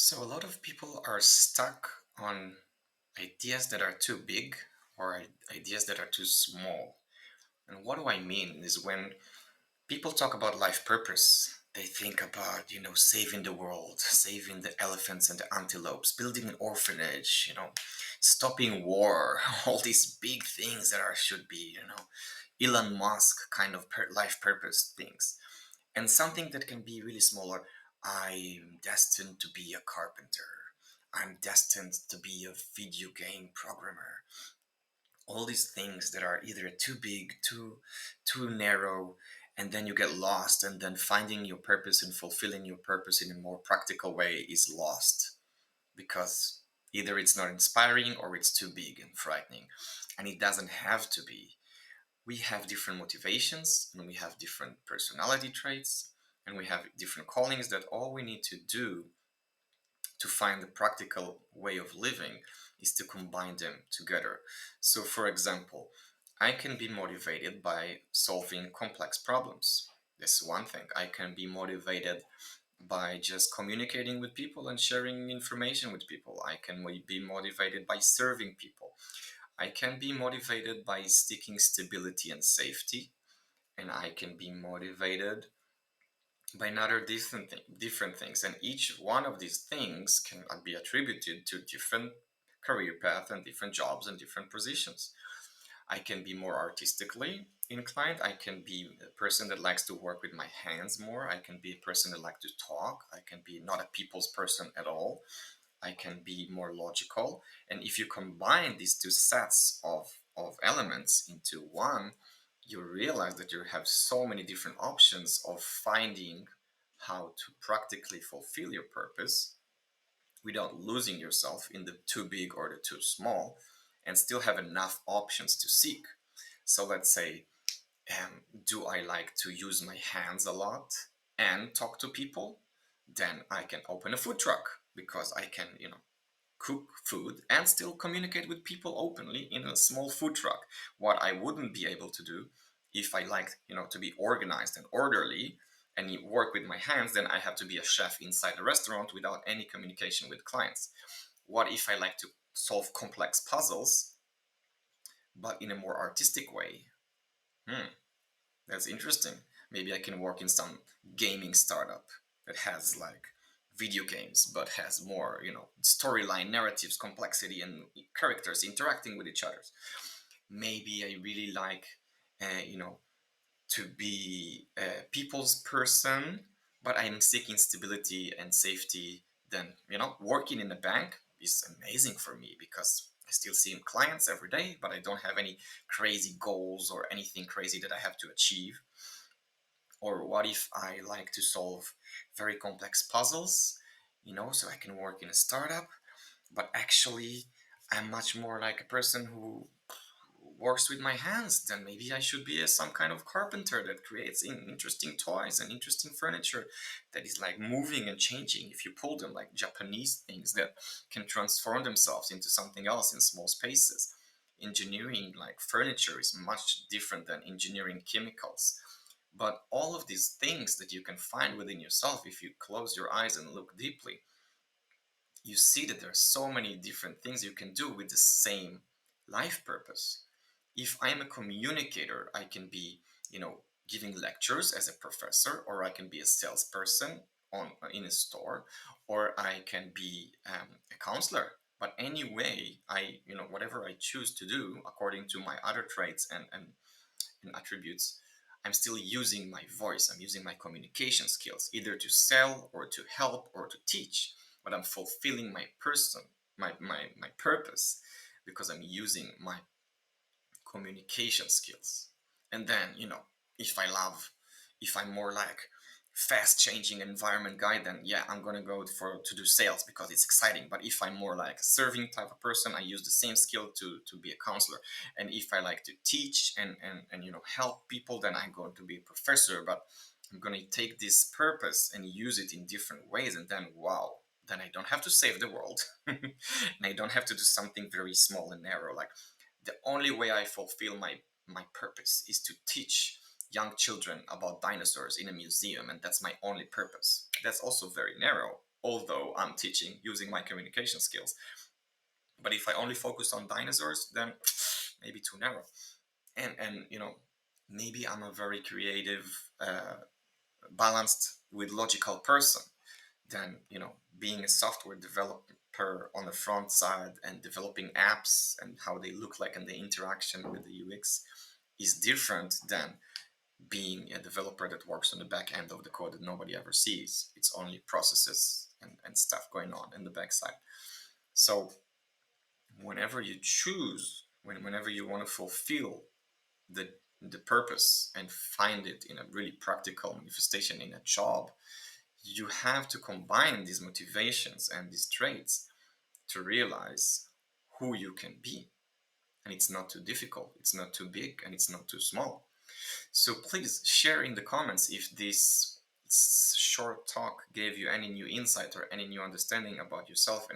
So, a lot of people are stuck on ideas that are too big or ideas that are too small. And what do I mean is when people talk about life purpose, they think about, saving the world, saving the elephants and the antelopes, building an orphanage, stopping war, all these big things that are should be, Elon Musk kind of life purpose things. And something that can be really smaller. I'm destined to be a carpenter. I'm destined to be a video game programmer. All these things that are either too big, too narrow, and then you get lost, and then finding your purpose and fulfilling your purpose in a more practical way is lost because either it's not inspiring or it's too big and frightening. And it doesn't have to be. We have different motivations and we have different personality traits and we have different callings that all we need to do to find the practical way of living is to combine them together. So, for example, I can be motivated by solving complex problems. That's one thing. I can be motivated by just communicating with people and sharing information with people. I can be motivated by serving people. I can be motivated by seeking stability and safety, and I can be motivated by another different things. And each one of these things can be attributed to different career path and different jobs and different positions. I can be more artistically inclined. I can be a person that likes to work with my hands more. I can be a person that likes to talk. I can be not a people's person at all. I can be more logical. And if you combine these two sets of elements into one, you realize that you have so many different options of finding how to practically fulfill your purpose without losing yourself in the too big or the too small and still have enough options to seek. So let's say, do I like to use my hands a lot and talk to people? Then I can open a food truck because I can, cook food and still communicate with people openly in a small food truck. What I wouldn't be able to do if I liked, to be organized and orderly and work with my hands, then I have to be a chef inside a restaurant without any communication with clients. What if I like to solve complex puzzles, but in a more artistic way? Hmm, that's interesting. Maybe I can work in some gaming startup that has like video games, but has more, storyline, narratives, complexity, and characters interacting with each other. Maybe I really like, to be a people's person, but I'm seeking stability and safety. Then, working in a bank is amazing for me because I still see clients every day, but I don't have any crazy goals or anything crazy that I have to achieve. Or what if I like to solve very complex puzzles, so I can work in a startup, but actually I'm much more like a person who works with my hands. Then maybe I should be some kind of carpenter that creates interesting toys and interesting furniture that is like moving and changing if you pull them, like Japanese things that can transform themselves into something else in small spaces. Engineering like furniture is much different than engineering chemicals, but all of these things that you can find within yourself, if you close your eyes and look deeply, you see that there are so many different things you can do with the same life purpose. If I'm a communicator, I can be, giving lectures as a professor, or I can be a salesperson in a store, or I can be a counselor. But anyway, whatever I choose to do according to my other traits and attributes, I'm still using my voice. I'm using my communication skills either to sell or to help or to teach. But I'm fulfilling my person, my purpose, because I'm using my communication skills. And then, if I love, if I'm more like fast changing environment guy, then yeah, I'm gonna go for to do sales because it's exciting. But if I'm more like a serving type of person, I use the same skill to be a counselor. And if I like to teach and help people, then I'm going to be a professor. But I'm gonna take this purpose and use it in different ways, and then wow, then I don't have to save the world, and I don't have to do something very small and narrow. Like the only way I fulfill my purpose is to teach young children about dinosaurs in a museum, and that's my only purpose. That's also very narrow, although I'm teaching using my communication skills. But if I only focus on dinosaurs, then maybe too narrow. And maybe I'm a very creative, balanced with logical person. Then being a software developer on the front side and developing apps and how they look like and the interaction with the UX is different than being a developer that works on the back end of the code that nobody ever sees. It's only processes and stuff going on in the backside. So whenever you choose, whenever you want to fulfill the purpose and find it in a really practical manifestation in a job, you have to combine these motivations and these traits to realize who you can be. And it's not too difficult, it's not too big, and it's not too small. So please share in the comments if this short talk gave you any new insight or any new understanding about yourself and